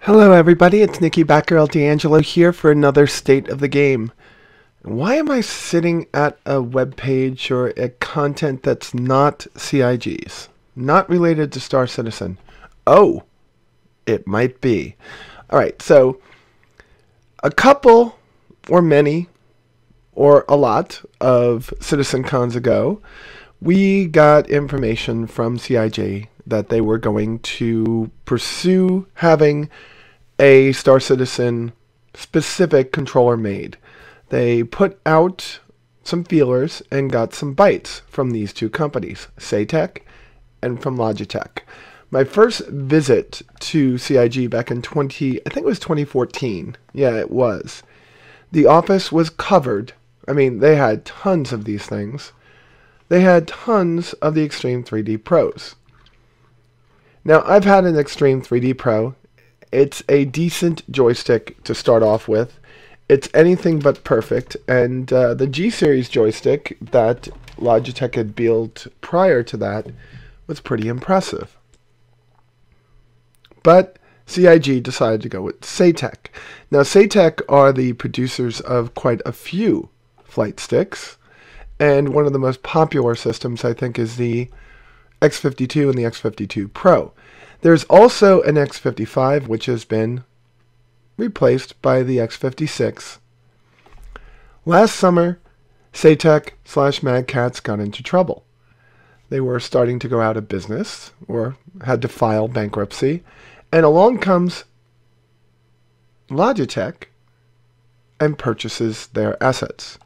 Hello everybody, it's Nikki Batgirl D'Angelo here for another State of the Game. Why am I sitting at a web page or a content that's not CIG's? Not related to Star Citizen? Oh, it might be. Alright, so a couple or many or a lot of CitizenCons ago, we got information from CIG that they were going to pursue having a Star Citizen specific controller made. They put out some feelers and got some bites from these two companies, Saitek and from Logitech. My first visit to CIG back in I think it was 2014. Yeah, it was. The office was covered. I mean, they had tons of these things. They had tons of the Extreme 3D Pros. Now, I've had an Extreme 3D Pro. It's a decent joystick to start off with. It's anything but perfect, and the G-Series joystick that Logitech had built prior to that was pretty impressive. But CIG decided to go with Saitek. Now, Saitek are the producers of quite a few flight sticks, and one of the most popular systems, I think, is the X52 and the X52 Pro. There's also an X55, which has been replaced by the X56. Last summer, Saitek / Mad Catz got into trouble. They were starting to go out of business, or had to file bankruptcy, and along comes Logitech and purchases their assets.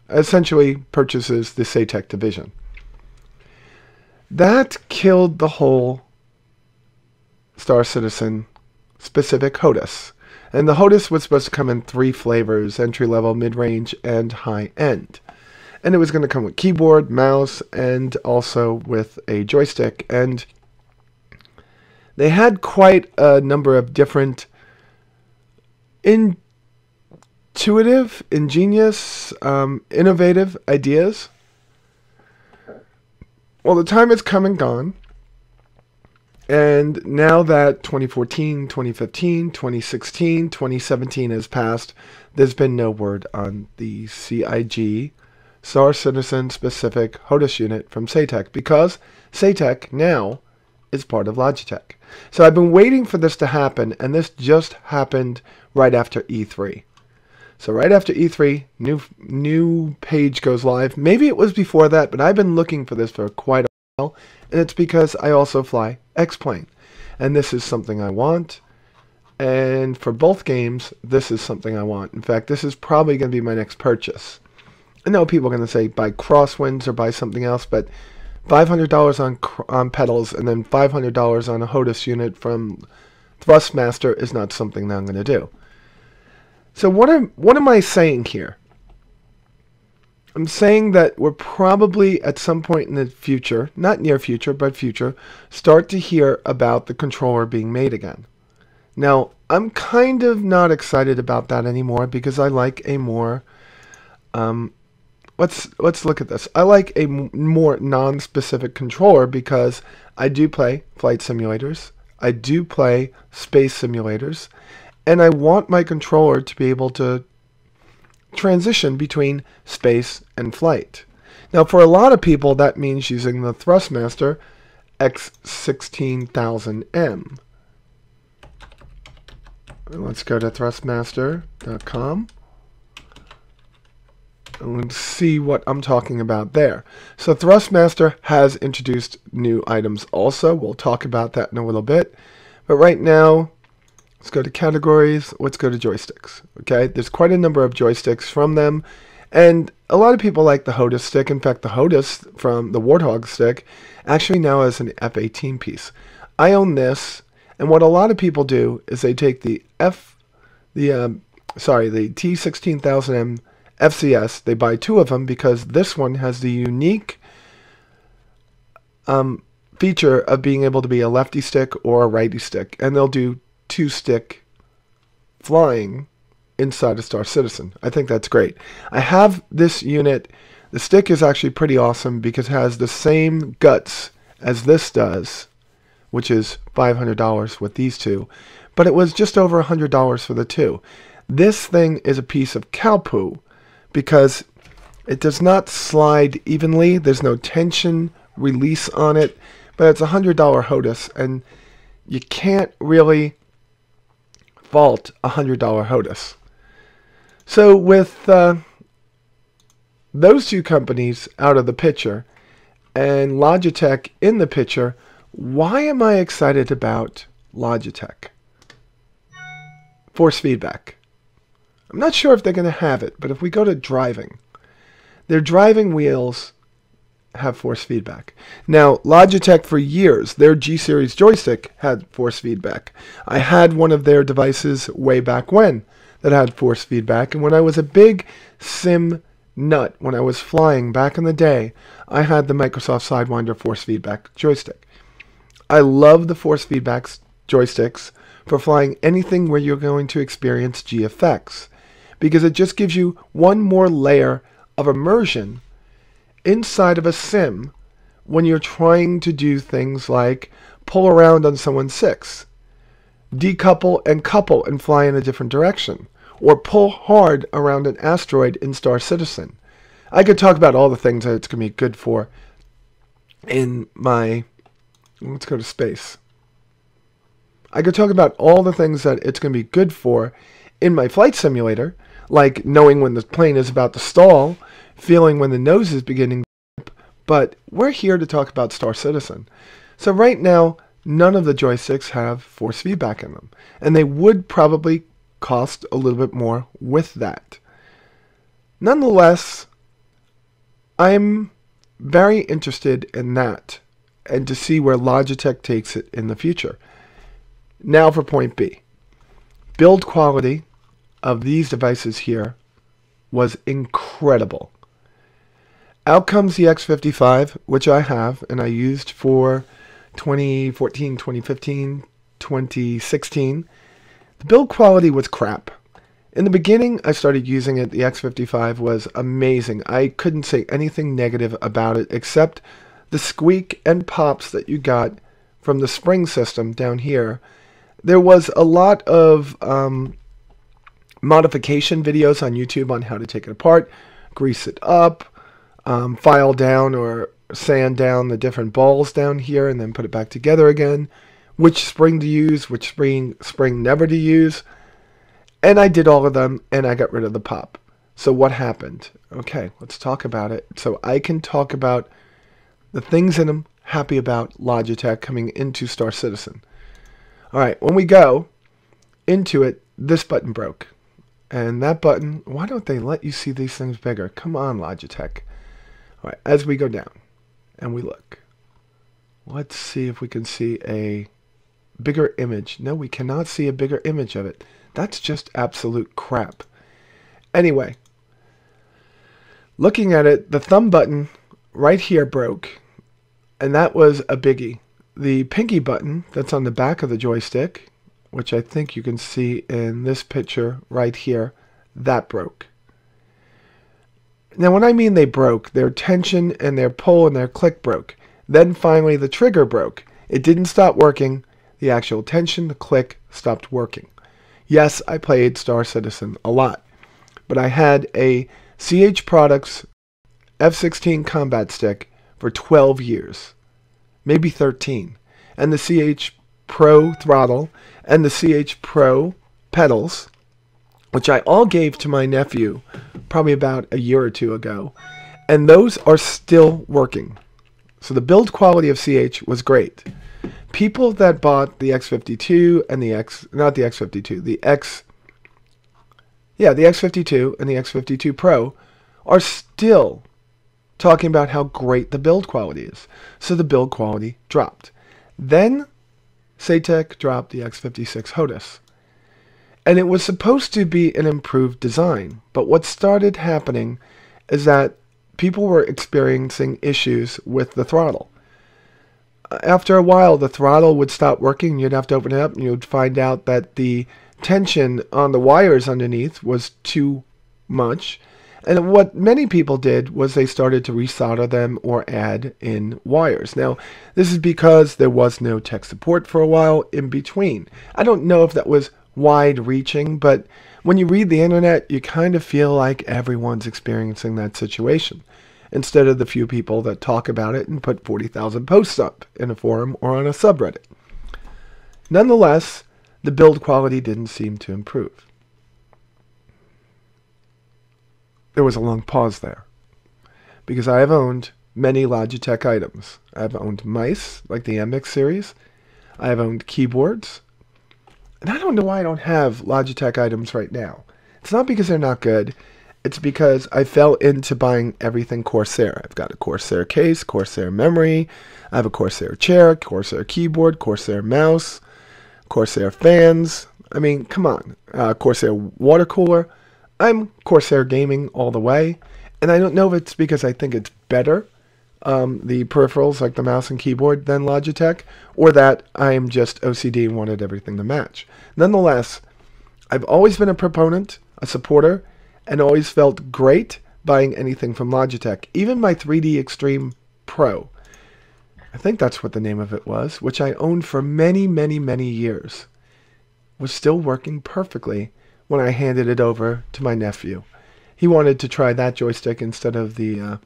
Essentially purchases the Saitek division. That killed the whole Star Citizen specific HOTAS. And the HOTAS was supposed to come in 3 flavors: entry-level, mid-range, and high-end. And it was going to come with keyboard, mouse, and also with a joystick. And they had quite a number of different intuitive, ingenious, innovative ideas. Well, the time has come and gone. And now that 2014, 2015, 2016, 2017 has passed, there's been no word on the CIG, Star Citizen specific HOTAS unit from Saitek, because Saitek now is part of Logitech. So I've been waiting for this to happen, and this just happened right after E3. So right after E3, new page goes live. Maybe it was before that, but I've been looking for this for quite a while, and it's because I also fly X-Plane. And this is something I want, and for both games, this is something I want. In fact, this is probably going to be my next purchase. I know people are going to say buy Crosswinds or buy something else, but $500 on pedals and then $500 on a HOTAS unit from Thrustmaster is not something that I'm going to do. So what am I saying here? I'm saying that we're probably at some point in the future, not near future, but future, start to hear about the controller being made again. Now, I'm kind of not excited about that anymore because I like a more, let's look at this. I like a more non-specific controller because I do play flight simulators, I do play space simulators, and I want my controller to be able to transition between space and flight. Now, for a lot of people, that means using the Thrustmaster X16000M. Let's go to thrustmaster.com and let's see what I'm talking about there. So Thrustmaster has introduced new items also. We'll talk about that in a little bit. But right now, let's go to categories. Let's go to joysticks. Okay, there's quite a number of joysticks from them, and a lot of people like the HOTAS stick. In fact, the HOTAS from the Warthog stick actually now has an F-18 piece. I own this, and what a lot of people do is they take the T16000M FCS. They buy 2 of them because this one has the unique feature of being able to be a lefty stick or a righty stick, and they'll do 2-stick flying inside of Star Citizen. I think that's great. I have this unit. The stick is actually pretty awesome because it has the same guts as this does, which is $500 with these two. but it was just over $100 for the two. This thing is a piece of cow poo because it does not slide evenly. There's no tension release on it, but it's a $100 HOTAS, and you can't really fault a $100 HOTAS. So with those two companies out of the picture and Logitech in the picture, why am I excited about Logitech? Force feedback. I'm not sure if they're going to have it, but if we go to driving, their driving wheels have force feedback. Now, Logitech for years, their G-Series joystick had force feedback. I had one of their devices way back when that had force feedback, and when I was a big sim nut, when I was flying back in the day, I had the Microsoft Sidewinder force feedback joystick. I love the force feedback joysticks for flying anything where you're going to experience G effects, because it just gives you one more layer of immersion inside of a sim when you're trying to do things like pull around on someone's six, decouple and couple and fly in a different direction, or pull hard around an asteroid in Star Citizen. I could talk about all the things that it's going to be good for in my... Let's go to space. I could talk about all the things that it's going to be good for in my flight simulator, like knowing when the plane is about to stall, feeling when the nose is beginning to dip, but we're here to talk about Star Citizen. So right now, none of the joysticks have force feedback in them, and they would probably cost a little bit more with that. Nonetheless, I'm very interested in that and to see where Logitech takes it in the future. Now for point B. Build quality of these devices here was incredible. Out comes the X55, which I have and I used for 2014, 2015, 2016. The build quality was crap. In the beginning, I started using it. The X55 was amazing. I couldn't say anything negative about it except the squeak and pops that you got from the spring system down here. There was a lot of modification videos on YouTube on how to take it apart, grease it up, file down or sand down the different balls down here and then put it back together again, which spring to use, which spring never to use. And I did all of them and I got rid of the pop. So what happened? Okay, let's talk about it. So I can talk about the things that I'm happy about Logitech coming into Star Citizen. Alright, when we go into it, this button broke. And that button, why don't they let you see these things bigger? Come on, Logitech. Alright, as we go down and we look, let's see if we can see a bigger image. No, we cannot see a bigger image of it. That's just absolute crap. Anyway, looking at it, the thumb button right here broke, and that was a biggie. The pinky button that's on the back of the joystick, which I think you can see in this picture right here, that broke. Now when I mean they broke, their tension and their pull and their click broke. Then finally the trigger broke. It didn't stop working. The actual tension, the click, stopped working. Yes, I played Star Citizen a lot, but I had a CH Products F-16 combat stick for 12 years, maybe 13, and the CH Pro throttle and the CH Pro pedals, which I all gave to my nephew probably about a year or two ago, and those are still working. So the build quality of CH was great. People that bought the X52 and the X52 and the X52 Pro are still talking about how great the build quality is. So the build quality dropped. Then Saitek dropped the X56 HOTAS. And it was supposed to be an improved design. But what started happening is that people were experiencing issues with the throttle. After a while, the throttle would stop working. You'd have to open it up and you'd find out that the tension on the wires underneath was too much. And what many people did was they started to resolder them or add in wires. Now, this is because there was no tech support for a while in between. I don't know if that was wide-reaching, but when you read the internet, you kind of feel like everyone's experiencing that situation, instead of the few people that talk about it and put 40,000 posts up in a forum or on a subreddit. Nonetheless, the build quality didn't seem to improve. There was a long pause there, because I have owned many Logitech items. I have owned mice, like the MX series. I have owned keyboards. And I don't know why I don't have Logitech items right now. It's not because they're not good. It's because I fell into buying everything Corsair. I've got a Corsair case, Corsair memory. I have a Corsair chair, Corsair keyboard, Corsair mouse, Corsair fans. I mean, come on. Corsair water cooler. I'm Corsair gaming all the way, and I don't know if it's because I think it's better, the peripherals like the mouse and keyboard, than Logitech, or that I am just OCD and wanted everything to match. Nonetheless, I've always been a proponent, a supporter, and always felt great buying anything from Logitech. Even my 3D Extreme Pro, I think that's what the name of it was, which I owned for many, many, many years, was still working perfectly when I handed it over to my nephew. He wanted to try that joystick instead of the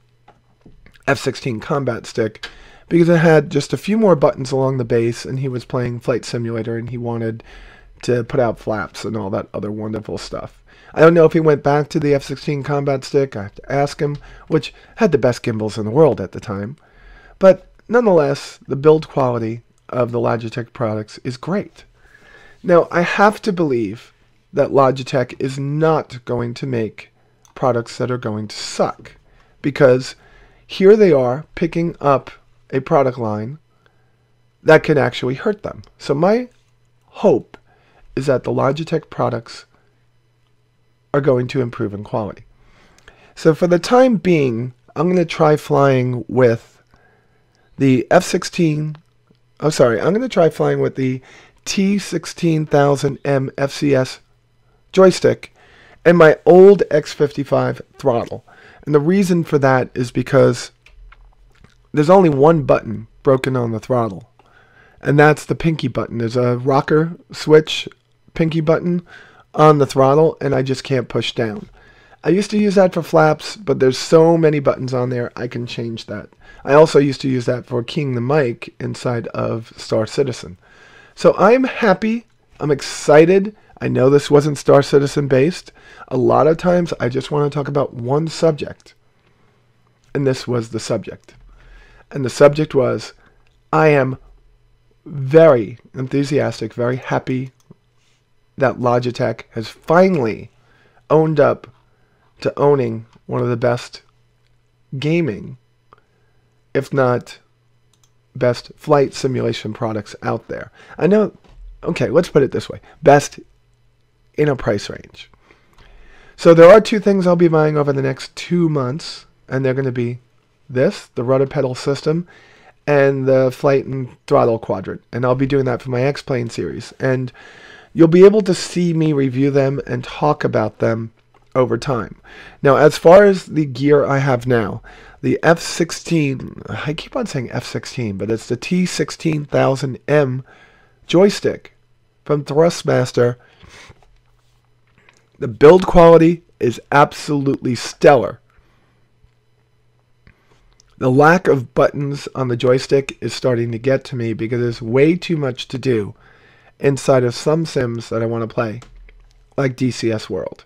F-16 combat stick because it had just a few more buttons along the base, and he was playing Flight Simulator and he wanted to put out flaps and all that other wonderful stuff. I don't know if he went back to the F-16 combat stick. I have to ask him, which had the best gimbals in the world at the time. But nonetheless, the build quality of the Logitech products is great. Now, I have to believe that Logitech is not going to make products that are going to suck, because here they are picking up a product line that can actually hurt them. So my hope is that the Logitech products are going to improve in quality. So for the time being, I'm going to try flying with the I'm going to try flying with the T16000M FCS joystick and my old X55 throttle. And the reason for that is because there's only one button broken on the throttle, and that's the pinky button. There's a rocker switch pinky button on the throttle, and I just can't push down. I used to use that for flaps, but there's so many buttons on there, I can change that. I also used to use that for keying the mic inside of Star Citizen. So I'm happy, I'm excited. I know this wasn't Star Citizen based. A lot of times I just want to talk about one subject. And this was the subject. And the subject was, I am very enthusiastic, very happy that Logitech has finally owned up to owning one of the best gaming, if not best flight simulation products out there. I know, okay, let's put it this way. Best in a price range. So there are two things I'll be buying over the next 2 months, and they're going to be this, the rudder pedal system, and the flight and throttle quadrant. And I'll be doing that for my X-Plane series. And you'll be able to see me review them and talk about them over time. Now, as far as the gear I have now, the F-16, I keep on saying F-16, but it's the T16000M joystick from Thrustmaster. The build quality is absolutely stellar. The lack of buttons on the joystick is starting to get to me because there's way too much to do inside of some sims that I want to play, like DCS World.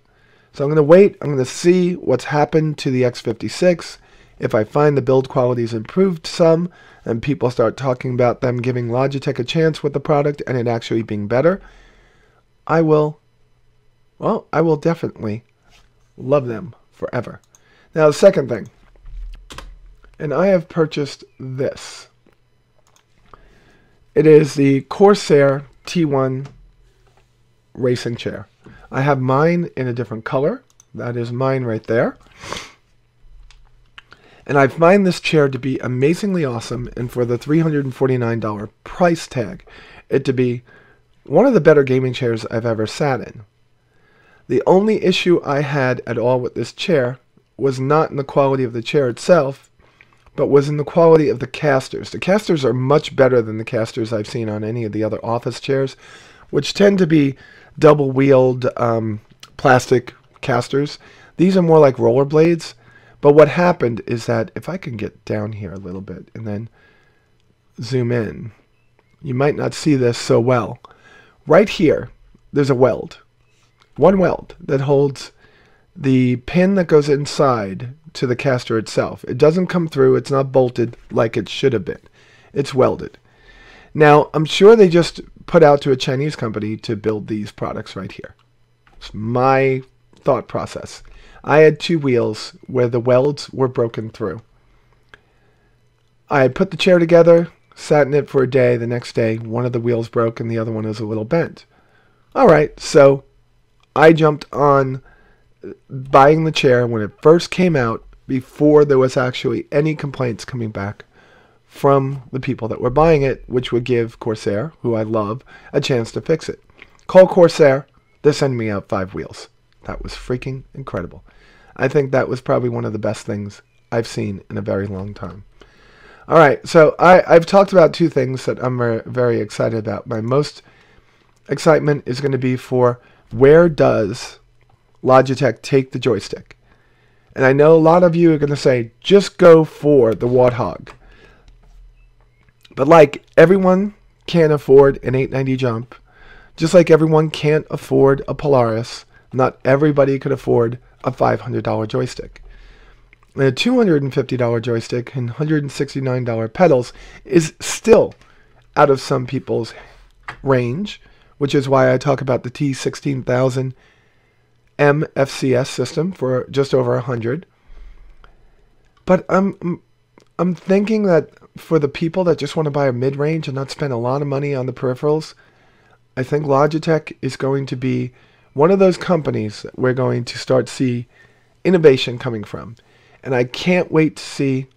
So I'm going to wait. I'm going to see what's happened to the X56. If I find the build quality has improved some and people start talking about them giving Logitech a chance with the product and it actually being better, I will definitely love them forever. Now, the second thing, and I have purchased this. It is the Corsair T1 racing chair. I have mine in a different color. That is mine right there. And I find this chair to be amazingly awesome, and for the $349 price tag, it to be one of the better gaming chairs I've ever sat in. The only issue I had at all with this chair was not in the quality of the chair itself, but was in the quality of the casters. The casters are much better than the casters I've seen on any of the other office chairs, which tend to be double-wheeled plastic casters. These are more like rollerblades. But what happened is that, if I can get down here a little bit and then zoom in, you might not see this so well. Right here, there's a weld. One weld that holds the pin that goes inside to the caster itself. It doesn't come through. It's not bolted like it should have been. It's welded. Now, I'm sure they just put out to a Chinese company to build these products right here. It's my thought process. I had two wheels where the welds were broken through. I had put the chair together, sat in it for a day. The next day, one of the wheels broke and the other one was a little bent. All right, so I jumped on buying the chair when it first came out, before there was actually any complaints coming back from the people that were buying it, which would give Corsair, who I love, a chance to fix it. Call Corsair, they're sending me out 5 wheels. That was freaking incredible. I think that was probably one of the best things I've seen in a very long time. All right, so I've talked about 2 things that I'm very excited about. My most excitement is going to be for, where does Logitech take the joystick? And I know a lot of you are going to say, just go for the Warthog. But like everyone can't afford an 890 jump, just like everyone can't afford a Polaris, not everybody could afford a $500 joystick. And a $250 joystick and $169 pedals is still out of some people's range, which is why I talk about the T16000 MFCS system for just over $100. But I'm thinking that for the people that just want to buy a mid-range and not spend a lot of money on the peripherals, I think Logitech is going to be one of those companies that we're going to start to see innovation coming from. And I can't wait to see,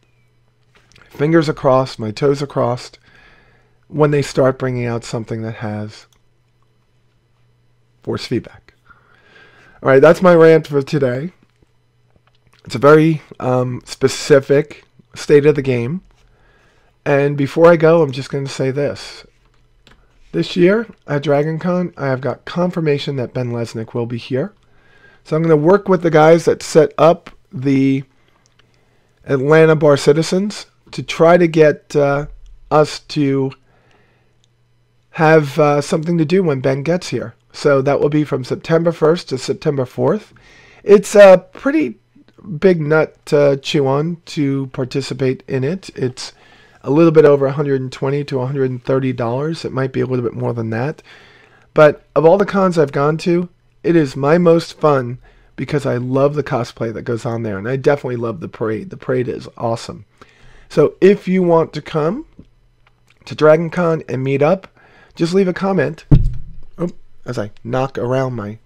fingers crossed, my toes are crossed, when they start bringing out something that has force feedback. All right, that's my rant for today. It's a very specific state of the game. And before I go, I'm just going to say this. This year at DragonCon, I have got confirmation that Ben Lesnick will be here. So I'm going to work with the guys that set up the Atlanta Bar Citizens to try to get us to have something to do when Ben gets here. So that will be from September 1st to September 4th. It's a pretty big nut to chew on to participate in it. It's a little bit over $120 to $130. It might be a little bit more than that. But of all the cons I've gone to, it is my most fun because I love the cosplay that goes on there. And I definitely love the parade. The parade is awesome. So if you want to come to DragonCon and meet up, just leave a comment. Oh, as I knock around my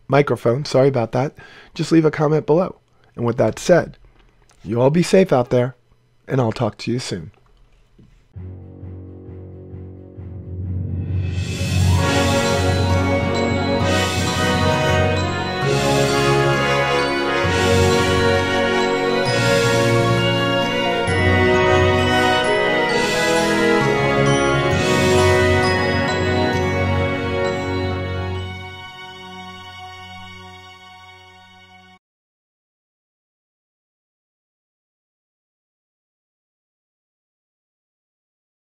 microphone. Sorry about that. Just leave a comment below. And with that said, you all be safe out there, and I'll talk to you soon.